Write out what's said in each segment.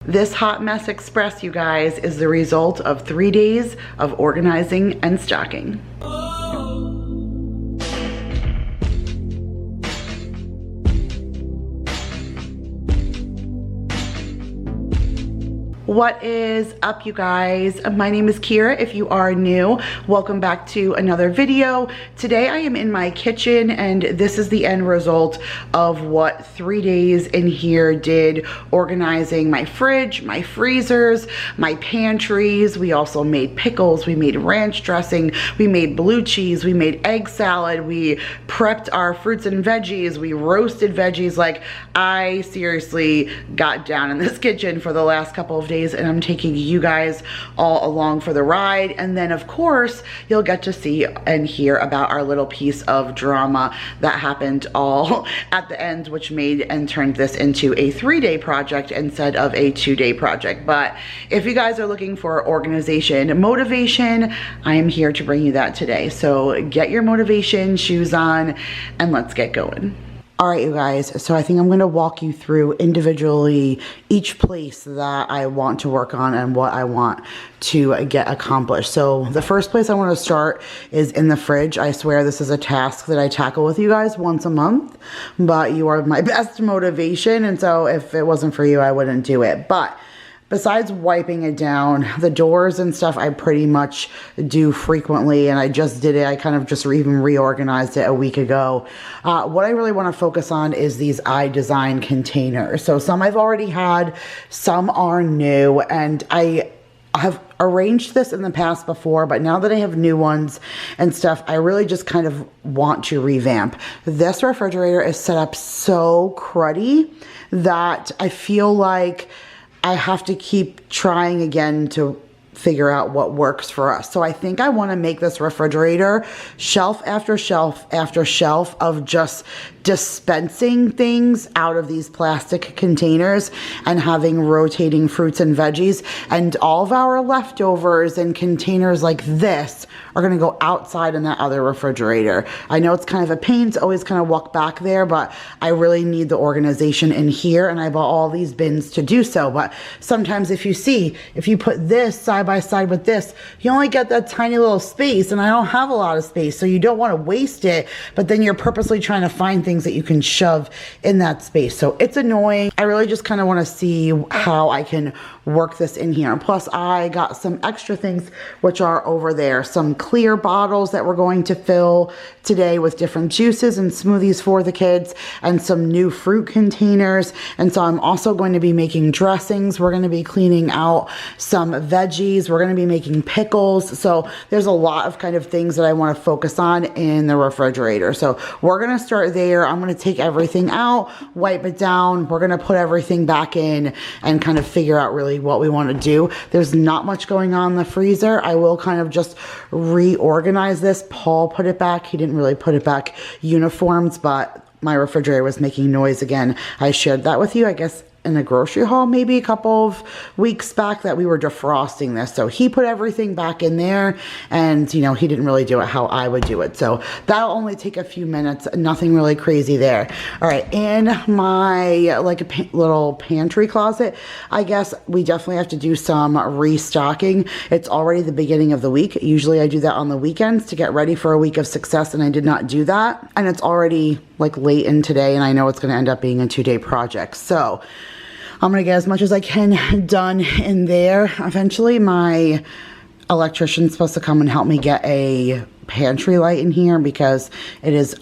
This hot mess express, you guys, is the result of 3 days of organizing and stocking. What is up, you guys? My name is Kira. If you are new, welcome back to another video. Today I am in my kitchen and this is the end result of what 3 days in here did, organizing my fridge, my freezers, my pantries. We also made pickles, we made ranch dressing, we made blue cheese, we made egg salad, we prepped our fruits and veggies, we roasted veggies. Like, I seriously got down in this kitchen for the last couple of days, and I'm taking you guys all along for the ride. And then of course you'll get to see and hear about our little piece of drama that happened all at the end, which made and turned this into a 3-day project instead of a 2-day project. But if you guys are looking for organization motivation, I am here to bring you that today. So get your motivation shoes on and let's get going. All right, you guys, so I think I'm going to walk you through individually each place that I want to work on and what I want to get accomplished. So the first place I want to start is in the fridge. I swear this is a task that I tackle with you guys once a month, but you are my best motivation, and so if it wasn't for you, I wouldn't do it. But besides wiping it down, the doors and stuff I pretty much do frequently, and I just did it. I kind of just even reorganized it a week ago. What I really want to focus on is these idesign containers. So some I've already had, some are new, and I have arranged this in the past before, but now that I have new ones and stuff, I really just kind of want to revamp. This refrigerator is set up so cruddy that I feel like I have to keep trying again to figure out what works for us. So I think I want to make this refrigerator shelf after shelf after shelf of just dispensing things out of these plastic containers and having rotating fruits and veggies, and all of our leftovers in containers like this are going to go outside in that other refrigerator. I know it's kind of a pain to always kind of walk back there, but I really need the organization in here, and I bought all these bins to do so. But sometimes if you put this side by side with this, you only get that tiny little space, and I don't have a lot of space, so you don't want to waste it, but then you're purposely trying to find things that you can shove in that space. So it's annoying. I really just kind of want to see how I can work this in here. And plus I got some extra things which are over there, some clear bottles that we're going to fill today with different juices and smoothies for the kids, and some new fruit containers. And so I'm also going to be making dressings. We're going to be cleaning out some veggies. We're going to be making pickles. So there's a lot of kind of things that I want to focus on in the refrigerator. So we're going to start there. I'm going to take everything out, wipe it down. We're going to put everything back in and kind of figure out really what we want to do. There's not much going on in the freezer. I will kind of just reorganize this. Paul put it back. He didn't really put it back uniforms, but my refrigerator was making noise again. I shared that with you, I guess, in a grocery haul maybe a couple of weeks back, that we were defrosting this. So he put everything back in there, and you know, he didn't really do it how I would do it. So that'll only take a few minutes, nothing really crazy there. All right, in my little pantry closet, I guess we definitely have to do some restocking. It's already the beginning of the week. Usually I do that on the weekends to get ready for a week of success, and I did not do that. And it's already like late in today, and I know it's going to end up being a 2-day project. So I'm going to get as much as I can done in there. Eventually my electrician's supposed to come and help me get a pantry light in here because it is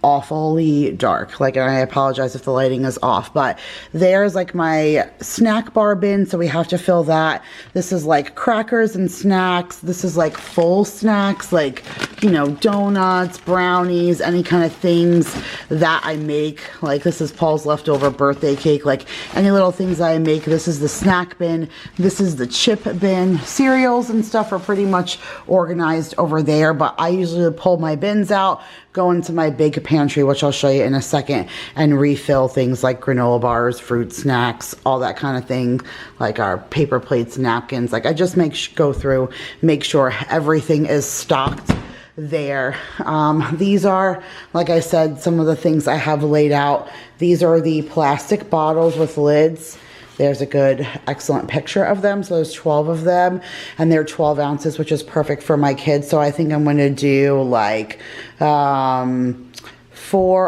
awfully dark. Like, and I apologize if the lighting is off, but there's like my snack bar bin, so we have to fill that. This is like crackers and snacks. This is like full snacks, like, you know, donuts, brownies, any kind of things that I make. Like, this is Paul's leftover birthday cake, like any little things that I make. This is the snack bin. This is the chip bin. Cereals and stuff are pretty much organized over there, but I usually pull my bins out, go into my big pantry, which I'll show you in a second, and refill things like granola bars, fruit snacks, all that kind of thing, like our paper plates, napkins. Like, I just go through, make sure everything is stocked there. These are, like I said, some of the things I have laid out. These are the plastic bottles with lids there's a good, excellent picture of them. So there's 12 of them, and they're 12 ounces, which is perfect for my kids. So I think I'm going to do like 4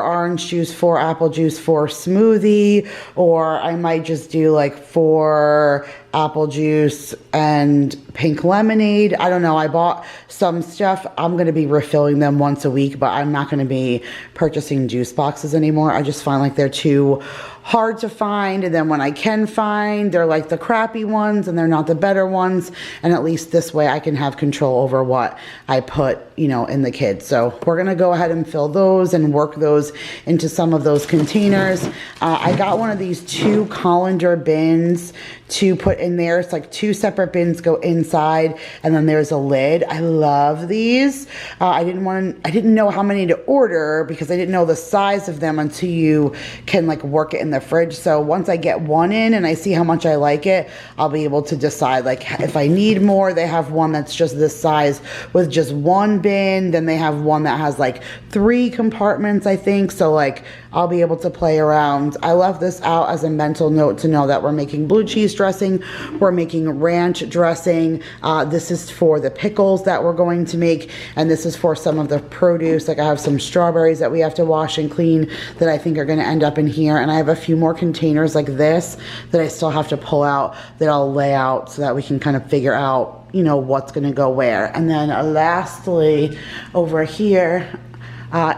orange juice, 4 apple juice, 4 smoothie, or I might just do like 4 apple juice and pink lemonade. I don't know. I bought some stuff. I'm going to be refilling them once a week, but I'm not going to be purchasing juice boxes anymore. I just find like they're too hard to find, and then when I can find, they're like the crappy ones and they're not the better ones, and at least this way I can have control over what I put, you know, in the kids. So we're gonna go ahead and fill those and work those into some of those containers. I got one of these 2 colander bins to put in there. It's like 2 separate bins go inside, and then there's a lid. I love these. I didn't know how many to order because I didn't know the size of them until you can like work it in the fridge. So once I get one in and I see how much I like it, I'll be able to decide like if I need more. They have one that's just this size with just 1 bin. Then they have one that has like 3 compartments, I think. So like I'll be able to play around. I left this out as a mental note to know that we're making blue cheese dressing, we're making ranch dressing. This is for the pickles that we're going to make, and this is for some of the produce. Like I have some strawberries that we have to wash and clean that I think are going to end up in here, and I have a few more containers like this that I still have to pull out that I'll lay out so that we can kind of figure out, you know, what's going to go where. And then lastly, over here,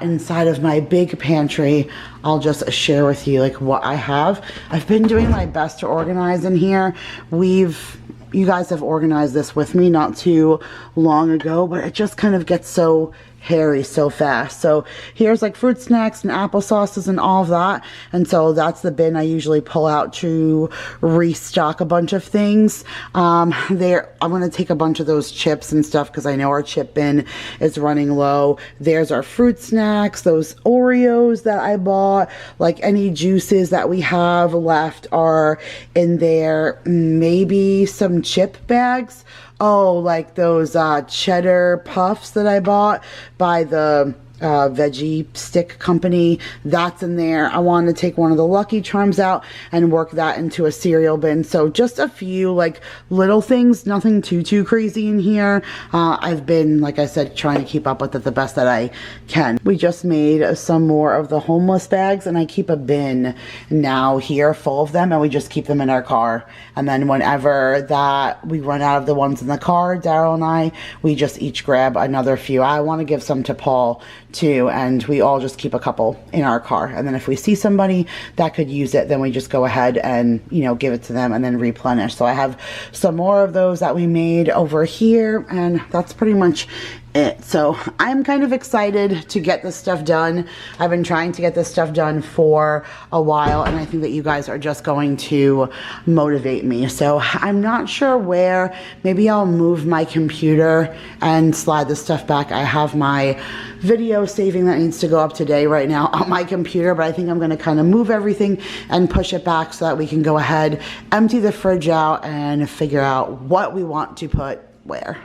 inside of my big pantry, I'll just share with you like what I have. I've been doing my best to organize in here. You guys have organized this with me not too long ago, but it just kind of gets so hairy so fast. So here's like fruit snacks and applesauces and all of that, and so that's the bin I usually pull out to restock a bunch of things. I'm going to take a bunch of those chips and stuff because I know our chip bin is running low. There's our fruit snacks, those Oreos that I bought, like any juices that we have left are in there. Maybe some chip bags. Oh, like those cheddar puffs that I bought by the veggie stick company, that's in there. I want to take one of the Lucky Charms out and work that into a cereal bin. So just a few like little things, nothing too crazy in here. I've been, like I said, trying to keep up with it the best that I can. We just made some more of the homeless bags, and I keep a bin now here full of them, and we just keep them in our car. And then whenever that we run out of the ones in the car, Daryl and I, we just each grab another few. I want to give some to Paul too, and we all just keep a couple in our car, and then if we see somebody that could use it, then we just go ahead and, you know, give it to them and then replenish. So I have some more of those that we made over here, and that's pretty much it. So I'm kind of excited to get this stuff done. I've been trying to get this stuff done for a while, and I think that you guys are just going to motivate me. So I'm not sure where. Maybe I'll move my computer and slide this stuff back. I have my video saving that needs to go up today right now on my computer, but I think I'm going to kind of move everything and push it back so that we can go ahead, empty the fridge out, and figure out what we want to put where.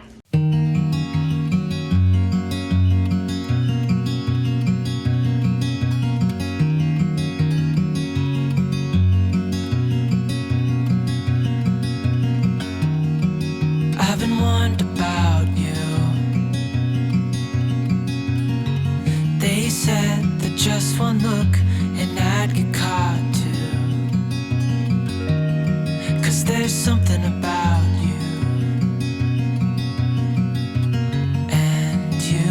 I've been wondering about you. They said that just one look and I'd get caught too. 'Cause there's something about you, and you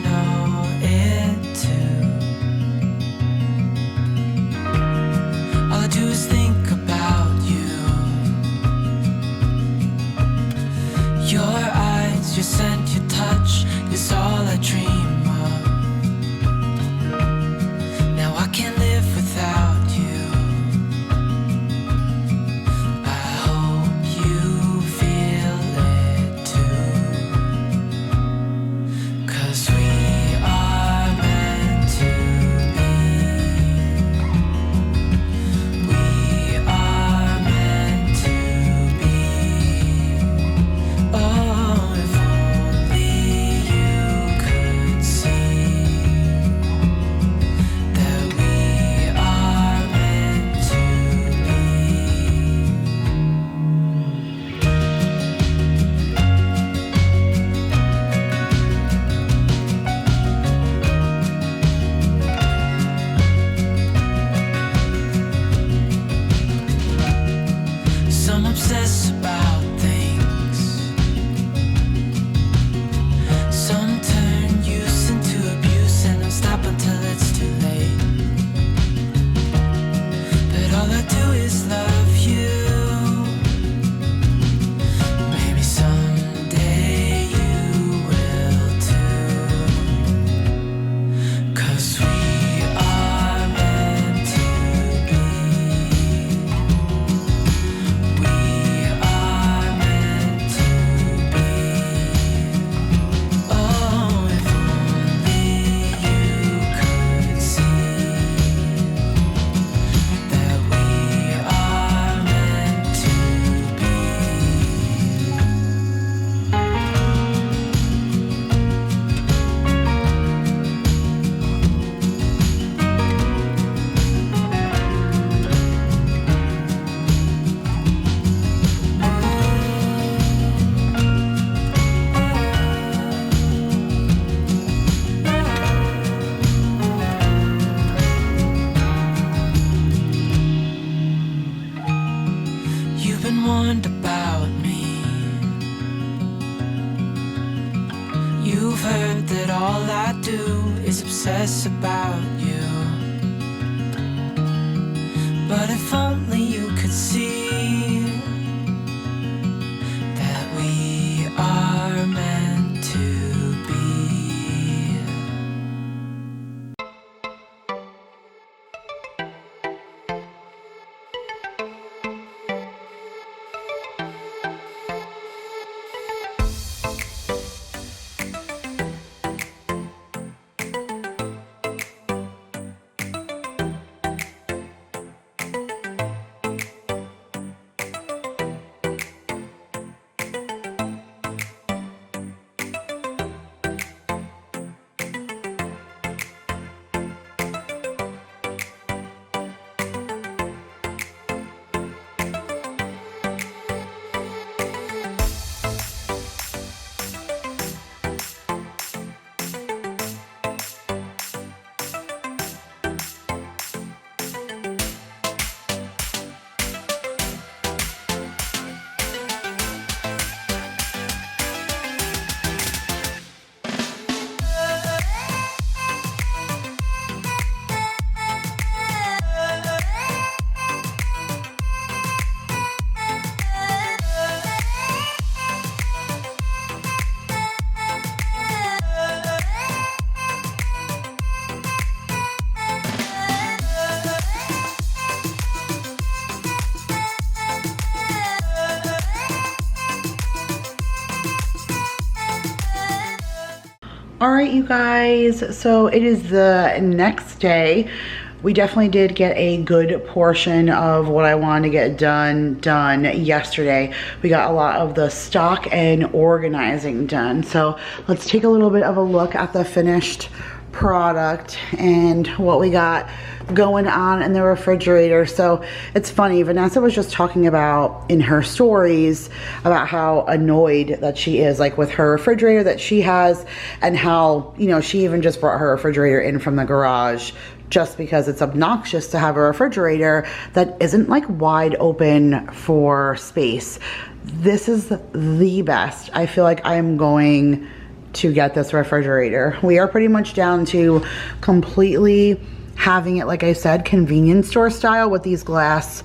know it too. All I do is think about you. Your eyes, your scent, your touch is all I dream of. Now I can't live without you. I hope you feel it too. 'Cause we are meant to be. We are meant to be. Oh, if only you could Some obsess about things. Some turn use into abuse, and I'll stop until it's too late. But all I do is love you. Maybe someday you will too. 'Cause we are meant to be. We are meant to be. Oh, if only you could see that we are meant to be. You've been warned about me. You've heard that all I do is obsess about you. But if only you could see that we are meant to be. All right, you guys, so it is the next day. We definitely did get a good portion of what I wanted to get done yesterday. We got a lot of the stock and organizing done. So let's take a little bit of a look at the finished product and what we got going on in the refrigerator. So it's funny, Vanessa was just talking about in her stories about how annoyed that she is like with her refrigerator that she has, and how, you know, she even just brought her refrigerator in from the garage just because it's obnoxious to have a refrigerator that isn't like wide open for space. This is the best. I feel like I am going to get this refrigerator. We are pretty much down to completely having it, like I said, convenience store style with these glass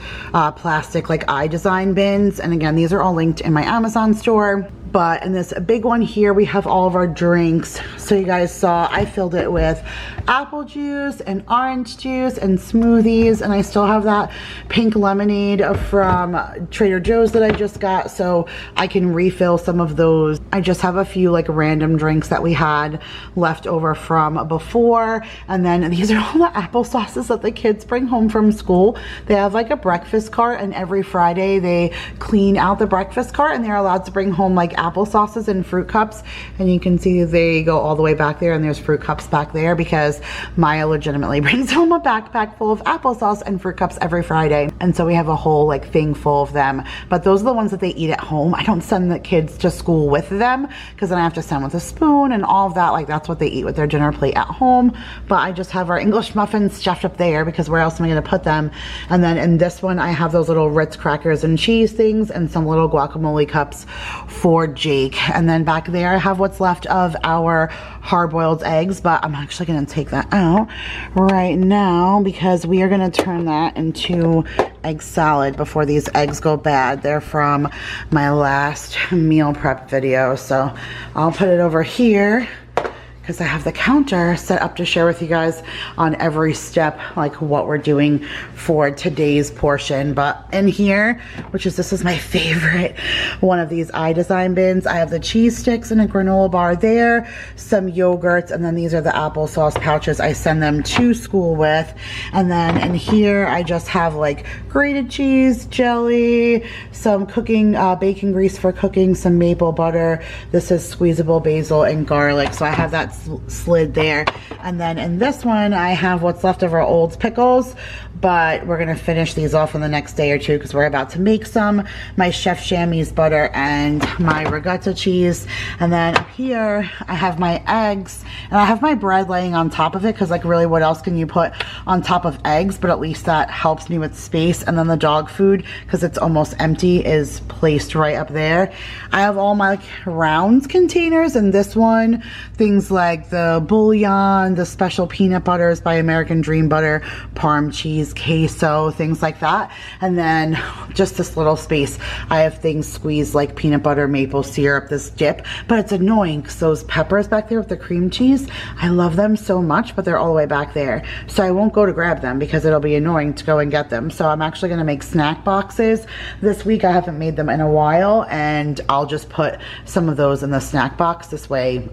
plastic like idesign bins. And again, these are all linked in my Amazon store. But in this big one here, we have all of our drinks. So you guys saw, I filled it with apple juice and orange juice and smoothies. And I still have that pink lemonade from Trader Joe's that I just got, so I can refill some of those. I just have a few like random drinks that we had left over from before. And then these are all the apple sauces that the kids bring home from school. They have like a breakfast cart, and every Friday they clean out the breakfast cart, and they're allowed to bring home like apple sauces and fruit cups, and you can see they go all the way back there, and there's fruit cups back there because Maya legitimately brings home a backpack full of applesauce and fruit cups every Friday, and so we have a whole like thing full of them. But those are the ones that they eat at home. I don't send the kids to school with them because then I have to send with a spoon and all of that. Like that's what they eat with their dinner plate at home. But I just have our English muffins stuffed up there because where else am I going to put them? And then in this one I have those little Ritz crackers and cheese things and some little guacamole cups for Jake. And then back there I have what's left of our hard-boiled eggs, but I'm actually going to take that out right now because we are going to turn that into egg salad before these eggs go bad. They're from my last meal prep video, so I'll put it over here because I have the counter set up to share with you guys on every step, like what we're doing for today's portion. But in here, this is my favorite one of these iDesign bins. I have the cheese sticks and a granola bar there, some yogurts, and then these are the applesauce pouches I send them to school with. And then in here, I just have like grated cheese, jelly, some cooking, bacon grease for cooking, some maple butter. This is squeezable basil and garlic. So I have that slid there. And then in this one I have what's left of our old pickles, but we're gonna finish these off in the next day or two because we're about to make some. My Chef Chamois butter and my ricotta cheese. And then up here I have my eggs and I have my bread laying on top of it because like really what else can you put on top of eggs, but at least that helps me with space. And then the dog food, because it's almost empty, is placed right up there. I have all my like rounds containers, and this one things like the bouillon, the special peanut butters by American Dream Butter, parm cheese, queso, things like that. And then just this little space I have things squeezed like peanut butter, maple syrup, this dip. But it's annoying because those peppers back there with the cream cheese, I love them so much, but they're all the way back there, so I won't go to grab them because it'll be annoying to go and get them. So I'm actually going to make snack boxes this week. I haven't made them in a while, and I'll just put some of those in the snack box. This way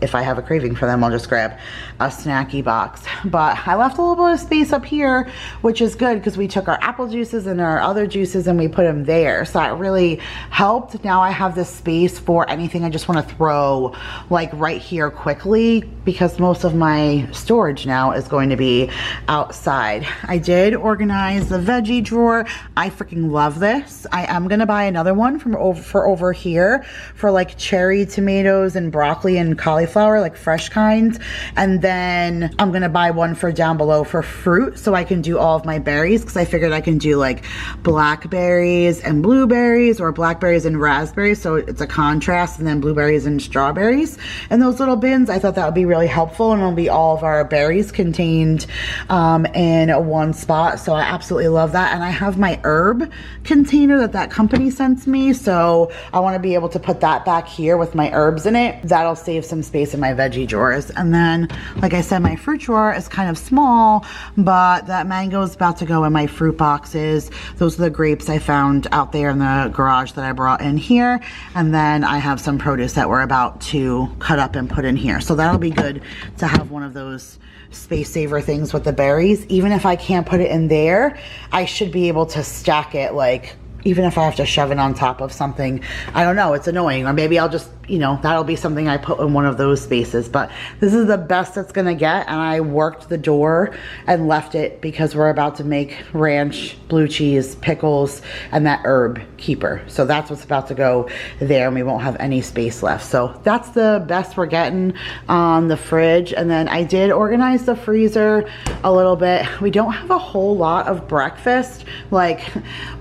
if I have a craving for them, I'll just grab a snacky box. But I left a little bit of space up here, which is good because we took our apple juices and our other juices and we put them there, so that really helped. Now I have this space for anything I just want to throw like right here quickly, because most of my storage now is going to be outside. I did organize the veggie drawer. I freaking love this. I am gonna buy another one for over here for like cherry tomatoes and broccoli and cauliflower, like fresh kinds. And then I'm gonna buy one for down below for fruit, so I can do all of my berries, because I figured I can do like blackberries and blueberries, or blackberries and raspberries, so it's a contrast, and then blueberries and strawberries in those little bins. I thought that would be really helpful, and it'll be all of our berries contained in one spot. So I absolutely love that. And I have my herb container that company sends me, so I want to be able to put that back here with my herbs in it. That'll save some space in my veggie drawers. And then, like I said, my fruit drawer is kind of small, but that mango is about to go in my fruit boxes. Those are the grapes I found out there in the garage that I brought in here. And then I have some produce that we're about to cut up and put in here. So that'll be good to have one of those space saver things with the berries. Even if I can't put it in there, I should be able to stack it, like even if I have to shove it on top of something. I don't know, it's annoying. Or maybe I'll just, you know, that'll be something I put in one of those spaces. But this is the best it's gonna get, and I worked the door and left it because we're about to make ranch, blue cheese, pickles, and that herb keeper. So that's what's about to go there, and we won't have any space left. So that's the best we're getting on the fridge. And then I did organize the freezer a little bit. We don't have a whole lot of breakfast. Like,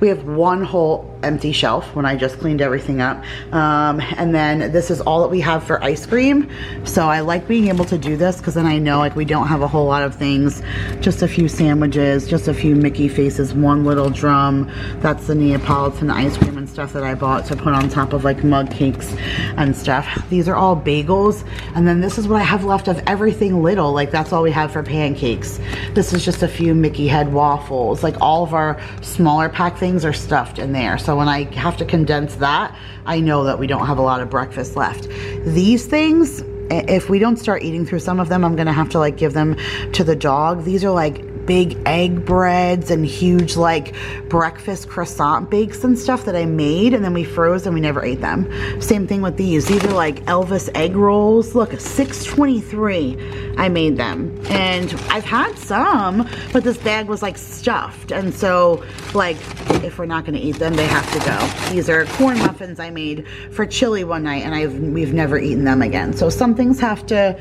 we have one whole empty shelf when I just cleaned everything up. And then this is all that we have for ice cream. So I like being able to do this because then I know like we don't have a whole lot of things. Just a few sandwiches, just a few Mickey faces, one little drum. That's the Neapolitan ice cream and stuff that I bought to put on top of like mug cakes and stuff. These are all bagels. And then this is what I have left of everything little. Like that's all we have for pancakes. This is just a few Mickey head waffles. Like all of our smaller pack things are stuffed in there. So when I have to condense that, I know that we don't have a lot of breakfast left. These things, if we don't start eating through some of them, I'm gonna have to like give them to the dog. These are like like big egg breads and huge like breakfast croissant bakes and stuff that I made, and then we froze and we never ate them. Same thing with these. These are like Elvis egg rolls. Look, $6.23 I made them, and I've had some, but this bag was like stuffed, and so like if we're not going to eat them, they have to go. These are corn muffins I made for chili one night, and we've never eaten them again. So some things have to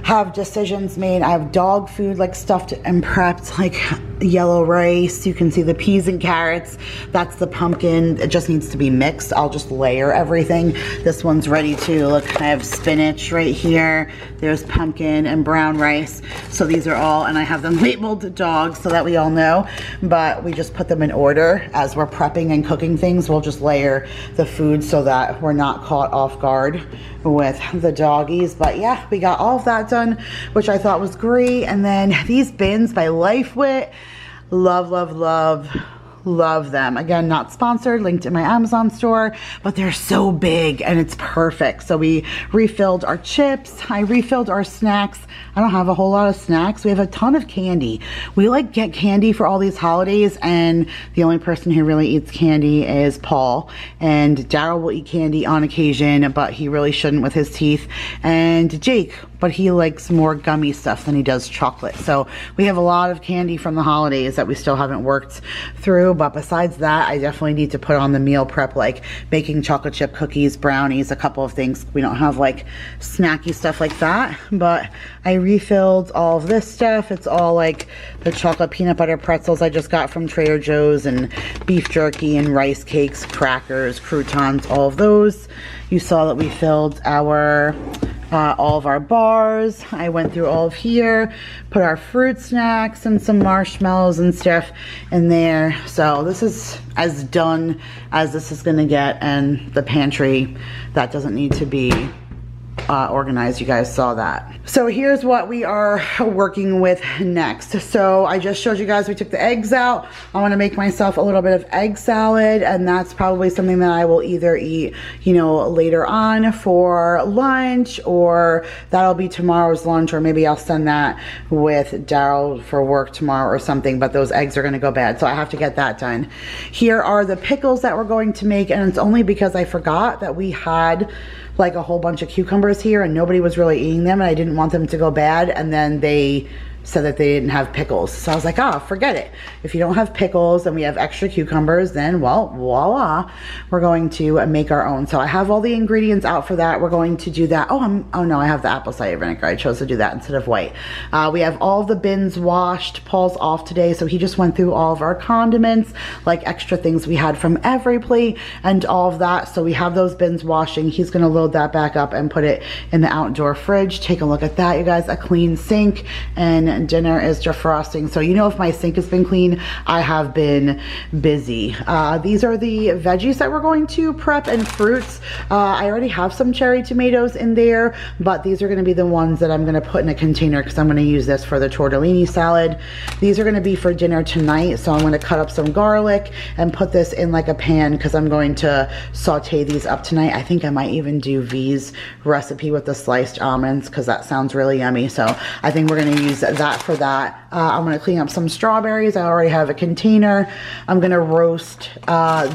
have decisions made. I have dog food like stuffed and prepped, like yellow rice. You can see the peas and carrots. That's the pumpkin. It just needs to be mixed. I'll just layer everything. This one's ready too. Look, I have spinach right here. There's pumpkin and brown rice. So these are all, and I have them labeled dog so that we all know, but we just put them in order as we're prepping and cooking things. We'll just layer the food so that we're not caught off guard with the doggies. But yeah, we got all of that done, which I thought was great. And then these bins by LifeWit, love, love, love, love them. Again, not sponsored, linked in my Amazon store, but they're so big and it's perfect. So we refilled our chips. I refilled our snacks. I don't have a whole lot of snacks. We have a ton of candy. We like get candy for all these holidays, and the only person who really eats candy is Paul. And Daryl will eat candy on occasion, but he really shouldn't with his teeth. And Jake, but he likes more gummy stuff than he does chocolate. So we have a lot of candy from the holidays that we still haven't worked through. But besides that, I definitely need to put on the meal prep, like making chocolate chip cookies, brownies, a couple of things. We don't have like snacky stuff like that, but I refilled all of this stuff. It's all like the chocolate peanut butter pretzels I just got from Trader Joe's, and beef jerky and rice cakes, crackers, croutons, all of those. You saw that we filled our all of our bars. I went through all of here, put our fruit snacks and some marshmallows and stuff in there. So this is as done as this is gonna get, and the pantry, that doesn't need to be organized. You guys saw that. So here's what we are working with next. So I just showed you guys we took the eggs out. I want to make myself a little bit of egg salad, and that's probably something that I will either eat, you know, later on for lunch, or that'll be tomorrow's lunch, or maybe I'll send that with Daryl for work tomorrow or something. But those eggs are going to go bad, so I have to get that done. Here are the pickles that we're going to make, and it's only because I forgot that we had like a whole bunch of cucumbers here and nobody was really eating them, and I didn't want them to go bad, and then they said that they didn't have pickles. So I was like, oh, forget it. If you don't have pickles and we have extra cucumbers, then well, voila, we're going to make our own. So I have all the ingredients out for that. We're going to do that. Oh no, I have the apple cider vinegar. I chose to do that instead of white. We have all the bins washed. Paul's off today, so he just went through all of our condiments, like extra things we had from every plate and all of that. So we have those bins washing. He's gonna load that back up and put it in the outdoor fridge. Take a look at that, you guys. A clean sink, and dinner is defrosting. So you know, if my sink has been clean, I have been busy. These are the veggies that we're going to prep, and fruits. I already have some cherry tomatoes in there, but these are going to be the ones that I'm going to put in a container because I'm going to use this for the tortellini salad. These are going to be for dinner tonight, so I'm going to cut up some garlic and put this in like a pan because I'm going to saute these up tonight. I think I might even do V's recipe with the sliced almonds because that sounds really yummy. So I think we're going to use that for that. I'm going to clean up some strawberries. I already have a container. I'm going to roast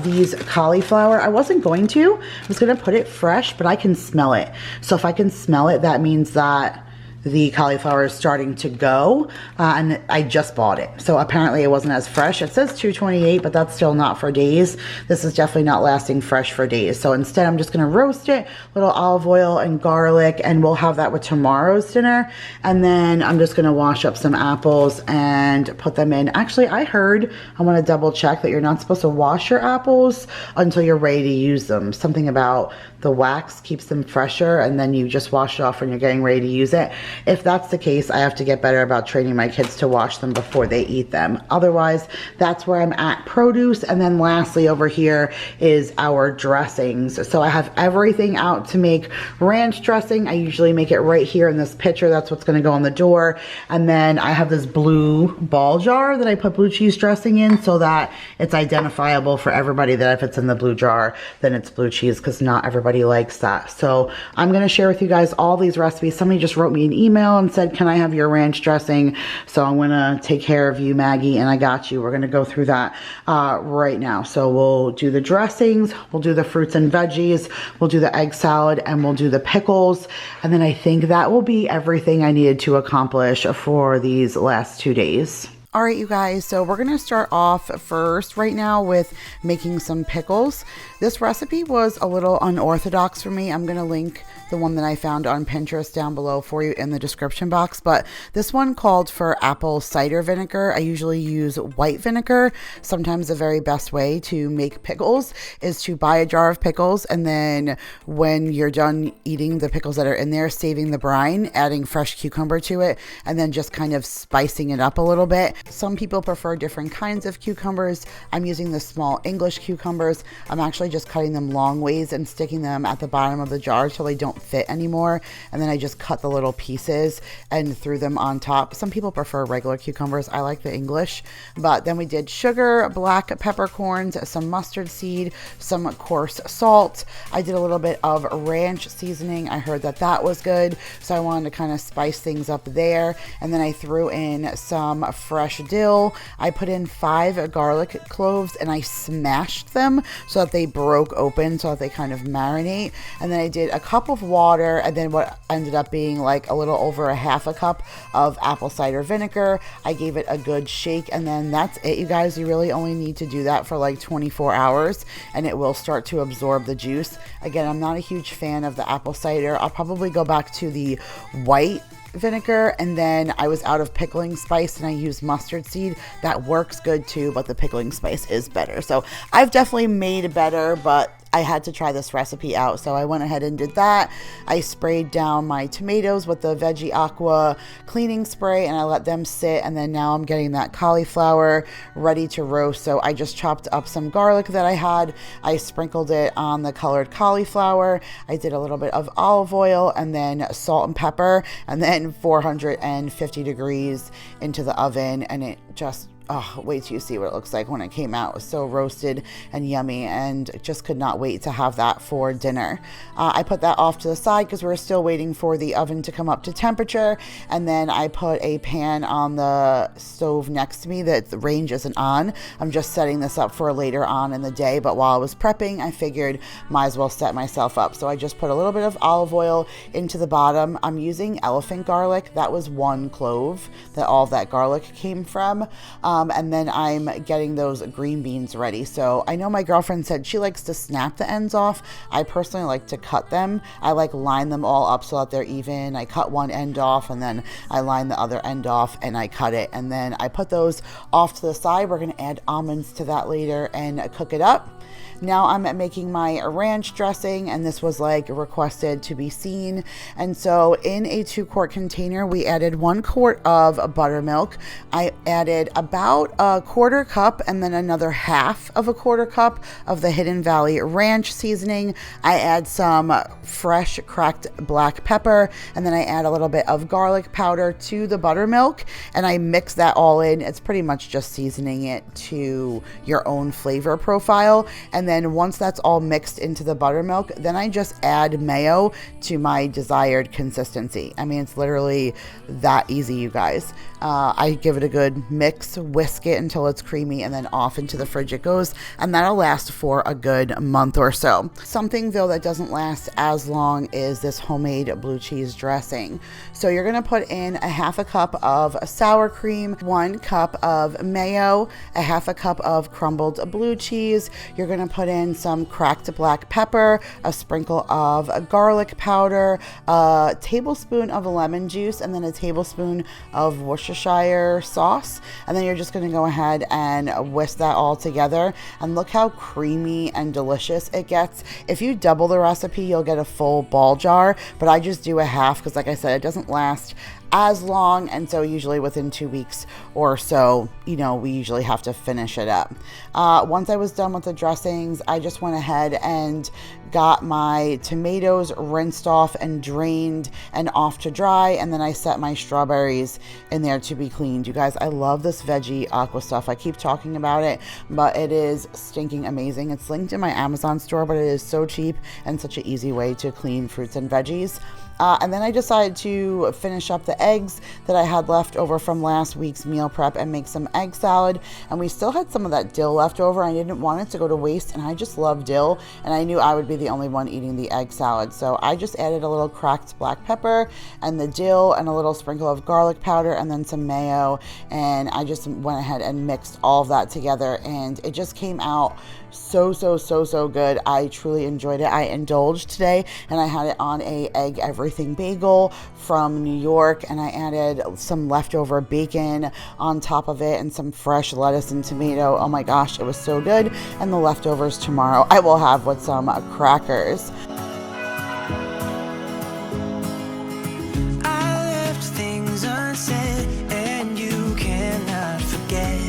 these cauliflower. I wasn't going to. I was going to put it fresh, but I can smell it. So if I can smell it, that means that the cauliflower is starting to go, and I just bought it, so apparently it wasn't as fresh. It says $2.28, but that's still not for days. This is definitely not lasting fresh for days. So instead I'm just gonna roast it, little olive oil and garlic, and we'll have that with tomorrow's dinner. And then I'm just gonna wash up some apples and put them in. Actually, I heard, I want to double check, that you're not supposed to wash your apples until you're ready to use them. Something about the wax keeps them fresher, and then you just wash it off when you're getting ready to use it. If that's the case, I have to get better about training my kids to wash them before they eat them. Otherwise, that's where I'm at. Produce. And then lastly over here is our dressings. So I have everything out to make ranch dressing. I usually make it right here in this pitcher. That's what's going to go on the door. And then I have this blue ball jar that I put blue cheese dressing in so that it's identifiable for everybody, that if it's in the blue jar, then it's blue cheese, because not everybody likes that. So I'm going to share with you guys all these recipes. Somebody just wrote me an email and said, can I have your ranch dressing? So I'm gonna take care of you, Maggie, and I got you. We're gonna go through that right now. So we'll do the dressings, we'll do the fruits and veggies, we'll do the egg salad, and we'll do the pickles. And then I think that will be everything I needed to accomplish for these last 2 days. All right, you guys, so we're gonna start off first right now with making some pickles. This recipe was a little unorthodox for me. I'm gonna link the one that I found on Pinterest down below for you in the description box, but this one called for apple cider vinegar. I usually use white vinegar. Sometimes the very best way to make pickles is to buy a jar of pickles, and then when you're done eating the pickles that are in there, saving the brine, adding fresh cucumber to it, and then just kind of spicing it up a little bit. Some people prefer different kinds of cucumbers. I'm using the small English cucumbers. I'm actually just cutting them long ways and sticking them at the bottom of the jar till they don't fit anymore, and then I just cut the little pieces and threw them on top. Some people prefer regular cucumbers. I like the English. But then we did sugar, black peppercorns, some mustard seed, some coarse salt. I did a little bit of ranch seasoning. I heard that that was good, so I wanted to kind of spice things up there. And then I threw in some fresh dill. I put in 5 garlic cloves and I smashed them so that they broke open, so that they kind of marinate. And then I did a cup of water, and then what ended up being like a little over a half a cup of apple cider vinegar. I gave it a good shake, and then that's it, you guys. You really only need to do that for like 24 hours and it will start to absorb the juice. Again, I'm not a huge fan of the apple cider. I'll probably go back to the white vinegar, and then I was out of pickling spice and I used mustard seed. That works good too, but the pickling spice is better. So I've definitely made better, but I had to try this recipe out, so I went ahead and did that. I sprayed down my tomatoes with the Veggie Aqua cleaning spray, and I let them sit, and then now I'm getting that cauliflower ready to roast. So I just chopped up some garlic that I had. I sprinkled it on the colored cauliflower. I did a little bit of olive oil and then salt and pepper, and then 450 degrees into the oven, and it just wait till you see what it looks like when it came out. It was so roasted and yummy, and just could not wait to have that for dinner. I put that off to the side because we're still waiting for the oven to come up to temperature, and then I put a pan on the stove next to me that the range isn't on. I'm just setting this up for later on in the day, but while I was prepping, I figured might as well set myself up. So I just put a little bit of olive oil into the bottom. I'm using elephant garlic. That was 1 clove that all of that garlic came from. And then I'm getting those green beans ready. So I know my girlfriend said she likes to snap the ends off. I personally like to cut them. I like line them all up so that they're even. I cut one end off, and then I line the other end off and I cut it. And then I put those off to the side. We're going to add almonds to that later and cook it up. Now I'm making my ranch dressing, and this was like requested to be seen. And so in a 2-quart container, we added 1 quart of buttermilk. I added about a 1/4 cup and then another half of a 1/4 cup of the Hidden Valley ranch seasoning. I add some fresh cracked black pepper, and then I add a little bit of garlic powder to the buttermilk, and I mix that all in. It's pretty much just seasoning it to your own flavor profile. And then once that's all mixed into the buttermilk, then I just add mayo to my desired consistency. I mean, it's literally that easy, you guys. I give it a good mix, whisk it until it's creamy, and then off into the fridge it goes, and that'll last for a good month or so. Something though that doesn't last as long is this homemade blue cheese dressing. So you're gonna put in a 1/2 cup of sour cream, 1 cup of mayo, a 1/2 cup of crumbled blue cheese. You're gonna put in some cracked black pepper, a sprinkle of garlic powder, a tablespoon of lemon juice, and then a tablespoon of Worcestershire sauce. And then you're just going to go ahead and whisk that all together, and look how creamy and delicious it gets. If you double the recipe, you'll get a full ball jar, but I just do a half because, like I said, it doesn't last as long, and so usually within 2 weeks or so, you know, we usually have to finish it up. Once I was done with the dressings, I just went ahead and got my tomatoes rinsed off and drained and off to dry, and then I set my strawberries in there to be cleaned. You guys, I love this veggie aqua stuff. I keep talking about it, but it is stinking amazing. It's linked in my Amazon store, but it is so cheap and such an easy way to clean fruits and veggies. And then I decided to finish up the eggs that I had left over from last week's meal prep and make some egg salad. And we still had some of that dill left over. I didn't want it to go to waste, and I just love dill, and I knew I would be the only one eating the egg salad. So I just added a little cracked black pepper and the dill and a little sprinkle of garlic powder and then some mayo. And I just went ahead and mixed all of that together, and it just came out so good. I truly enjoyed it. I indulged today, and I had it on a egg everything bagel from New York, and I added some leftover bacon on top of it and some fresh lettuce and tomato. Oh my gosh, it was so good. And the leftovers tomorrow I will have with some crackers. I left things unsaid, and you cannot forget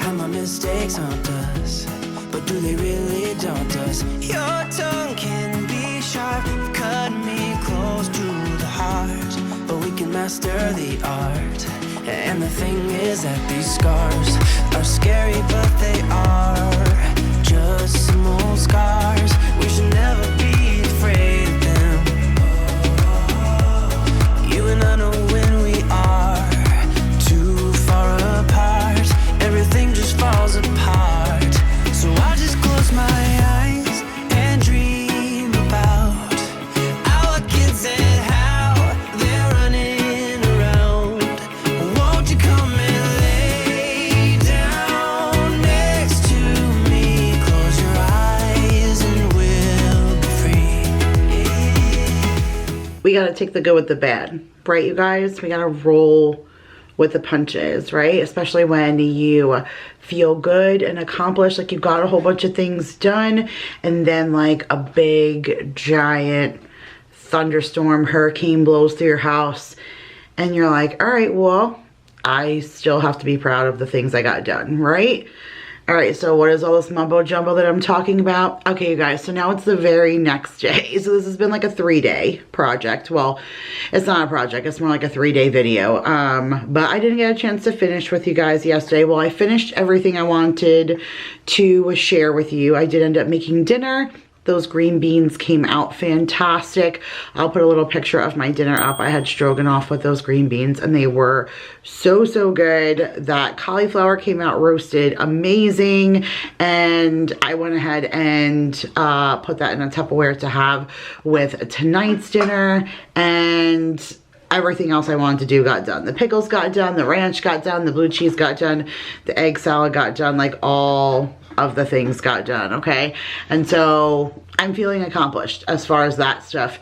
how my mistakes haunt us. But do they really daunt us? Your tongue can be sharp, cut me close to the heart, but we can master the art. And the thing is that these scars are scary, but they are just some old scars. We should never be afraid of them. You and I know when we are too far apart, everything just falls apart. So I just close my eyes and dream about our kids and how they're running around. Won't you come and lay down next to me? Close your eyes and we'll be free. We gotta take the good with the bad, right, you guys? We gotta roll with the punches, right? Especially when you feel good and accomplished, like you got a whole bunch of things done, and then like a big giant thunderstorm, hurricane blows through your house, and you're like, all right, well, I still have to be proud of the things I got done, right? All right, so what is all this mumbo jumbo that I'm talking about? Okay, you guys, so now it's the very next day. So this has been like a 3-day project. Well, it's not a project, it's more like a 3-day video. But I didn't get a chance to finish with you guys yesterday. Well, I finished everything I wanted to share with you. I did end up making dinner. Those green beans came out fantastic. I'll put a little picture of my dinner up. I had stroganoff with those green beans, and they were so good. That cauliflower came out roasted amazing, and I went ahead and put that in a Tupperware to have with tonight's dinner, and everything else I wanted to do got done. The pickles got done, the ranch got done, the blue cheese got done, the egg salad got done, like all of the things got done, okay? And so I'm feeling accomplished as far as that stuff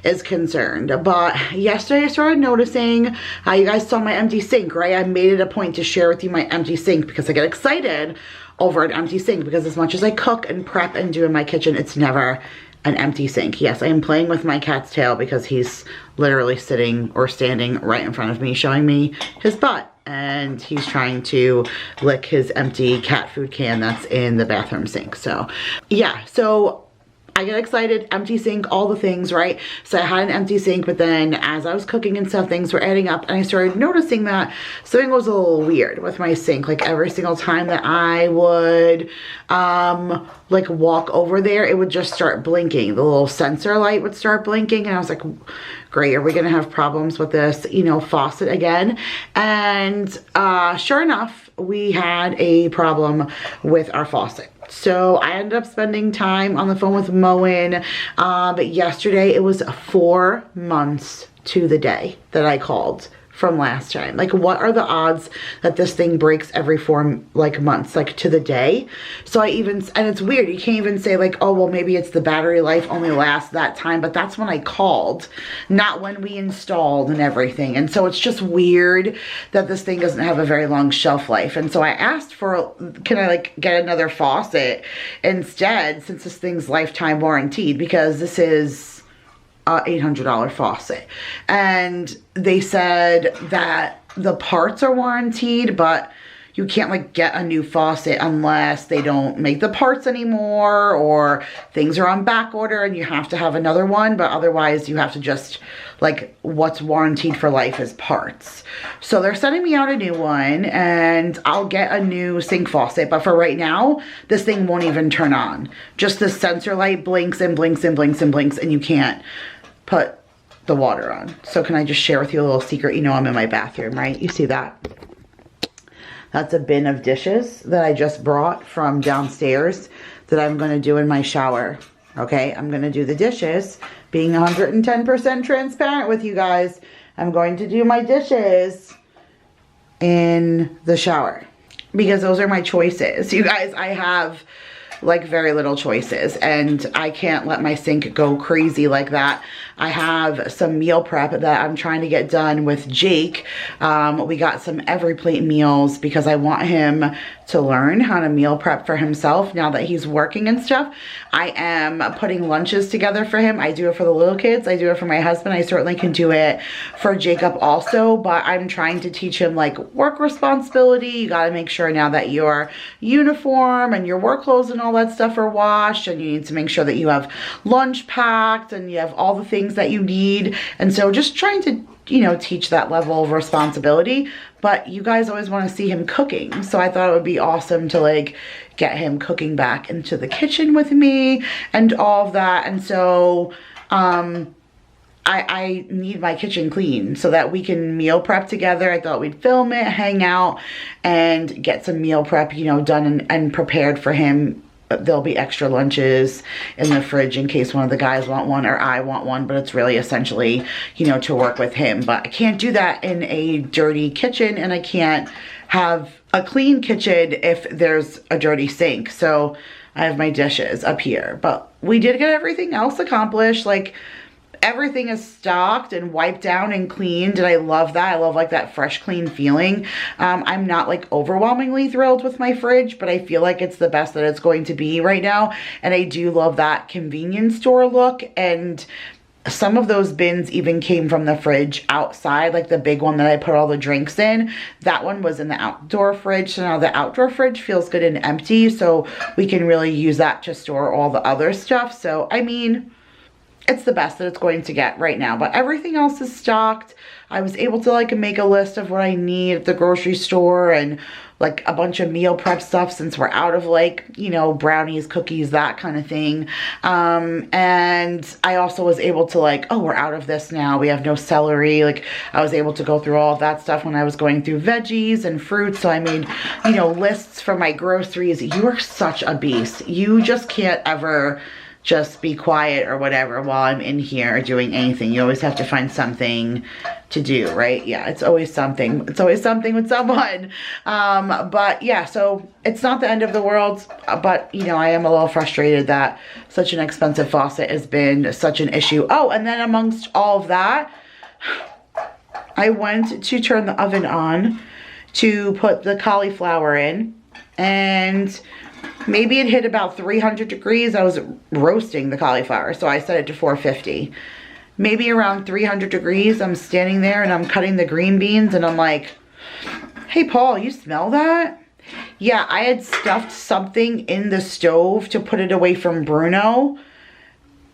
is concerned. But yesterday I started noticing how you guys saw my empty sink, right? I made it a point to share with you my empty sink because I get excited over an empty sink, because as much as I cook and prep and do in my kitchen, it's never an empty sink. Yes, I am playing with my cat's tail because he's literally sitting or standing right in front of me showing me his butt, and he's trying to lick his empty cat food can that's in the bathroom sink. So yeah, so I get excited, empty sink, all the things, right? So I had an empty sink, but then as I was cooking and stuff, things were adding up, and I started noticing that something was a little weird with my sink. Like every single time that I would like walk over there, it would just start blinking. The little sensor light would start blinking, and I was like, great, are we gonna have problems with this, you know, faucet again? And sure enough, we had a problem with our faucet. So I ended up spending time on the phone with Moen. But yesterday it was 4 months to the day that I called from last time. Like, what are the odds that this thing breaks every 4 months, like to the day? So I even, and it's weird, you can't even say like, oh, well, maybe it's the battery life only lasts that time, but that's when I called, not when we installed and everything. And so it's just weird that this thing doesn't have a very long shelf life. And so I asked for, can I like get another faucet instead, since this thing's lifetime warranted, because this is $800 faucet. And they said that the parts are warranted, but you can't like get a new faucet unless they don't make the parts anymore, or things are on back order and you have to have another one. But otherwise you have to just, like, what's warranted for life is parts. So they're sending me out a new one, and I'll get a new sink faucet. But for right now, this thing won't even turn on. Just the sensor light blinks and blinks and blinks and blinks, and you can't put the water on. So can I just share with you a little secret? You know I'm in my bathroom, right? You see that? That's a bin of dishes that I just brought from downstairs that I'm going to do in my shower. Okay, I'm going to do the dishes. Being 110% transparent with you guys, I'm going to do my dishes in the shower because those are my choices. You guys, I have like very little choices, and I can't let my sink go crazy like that. I have some meal prep that I'm trying to get done with Jake. We got some every plate meals because I want him to learn how to meal prep for himself now that he's working and stuff. I am putting lunches together for him. I do it for the little kids. I do it for my husband. I certainly can do it for Jacob also, but I'm trying to teach him like work responsibility. You got to make sure now that your uniform and your work clothes and all that stuff are washed, and you need to make sure that you have lunch packed and you have all the things that you need. And so just trying to, you know, teach that level of responsibility. But you guys always want to see him cooking, so I thought it would be awesome to like get him cooking back into the kitchen with me and all of that. And so I need my kitchen clean so that we can meal prep together. I thought we'd film it, hang out, and get some meal prep, you know, done and prepared for him. There'll be extra lunches in the fridge in case one of the guys want one or I want one, but it's really essentially, you know, to work with him. But I can't do that in a dirty kitchen, and I can't have a clean kitchen if there's a dirty sink. So I have my dishes up here, but we did get everything else accomplished. Like, everything is stocked and wiped down and cleaned, and I love that. I love like that fresh, clean feeling. I'm not like overwhelmingly thrilled with my fridge, but I feel like it's the best that it's going to be right now. And I do love that convenience store look, and some of those bins even came from the fridge outside, like the big one that I put all the drinks in. That one was in the outdoor fridge, so now the outdoor fridge feels good and empty, so we can really use that to store all the other stuff. So, I mean, it's the best that it's going to get right now, but everything else is stocked. I was able to like make a list of what I need at the grocery store and like a bunch of meal prep stuff since we're out of like, you know, brownies, cookies, that kind of thing. And I also was able to like, oh, we're out of this now. We have no celery. Like, I was able to go through all of that stuff when I was going through veggies and fruits. So I made, you know, lists for my groceries. You are such a beast. You just can't ever just be quiet or whatever while I'm in here doing anything. You always have to find something to do, right? Yeah, it's always something. It's always something with someone. But yeah, so it's not the end of the world, but you know, I am a little frustrated that such an expensive faucet has been such an issue. Oh, and then amongst all of that, I went to turn the oven on to put the cauliflower in, and maybe it hit about 300 degrees. I was roasting the cauliflower, so I set it to 450. Maybe around 300 degrees, I'm standing there and I'm cutting the green beans, and I'm like, hey, Paul, you smell that? Yeah, I had stuffed something in the stove to put it away from Bruno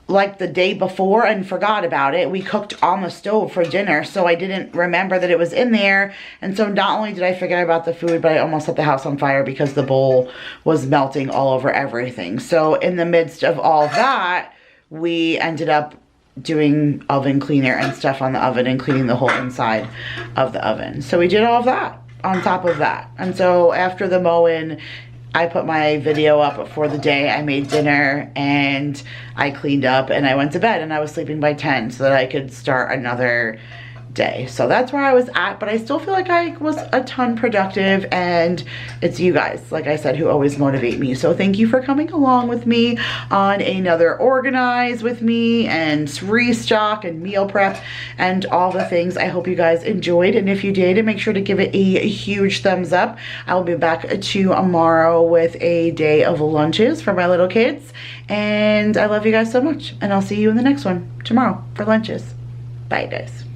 like the day before and forgot about it. We cooked on the stove for dinner, so I didn't remember that it was in there. And so not only did I forget about the food, but I almost set the house on fire because the bowl was melting all over everything. So in the midst of all that, we ended up doing oven cleaner and stuff on the oven and cleaning the whole inside of the oven. So we did all of that on top of that. And so after the mowing, I put my video up for the day. I made dinner and I cleaned up and I went to bed, and I was sleeping by 10 so that I could start another day. So that's where I was at, but I still feel like I was a ton productive, and it's you guys, like I said, who always motivate me. So thank you for coming along with me on another organize with me and restock and meal prep and all the things. I hope you guys enjoyed, and if you did, make sure to give it a huge thumbs up. I will be back tomorrow with a day of lunches for my little kids, and I love you guys so much, and I'll see you in the next one tomorrow for lunches. Bye guys.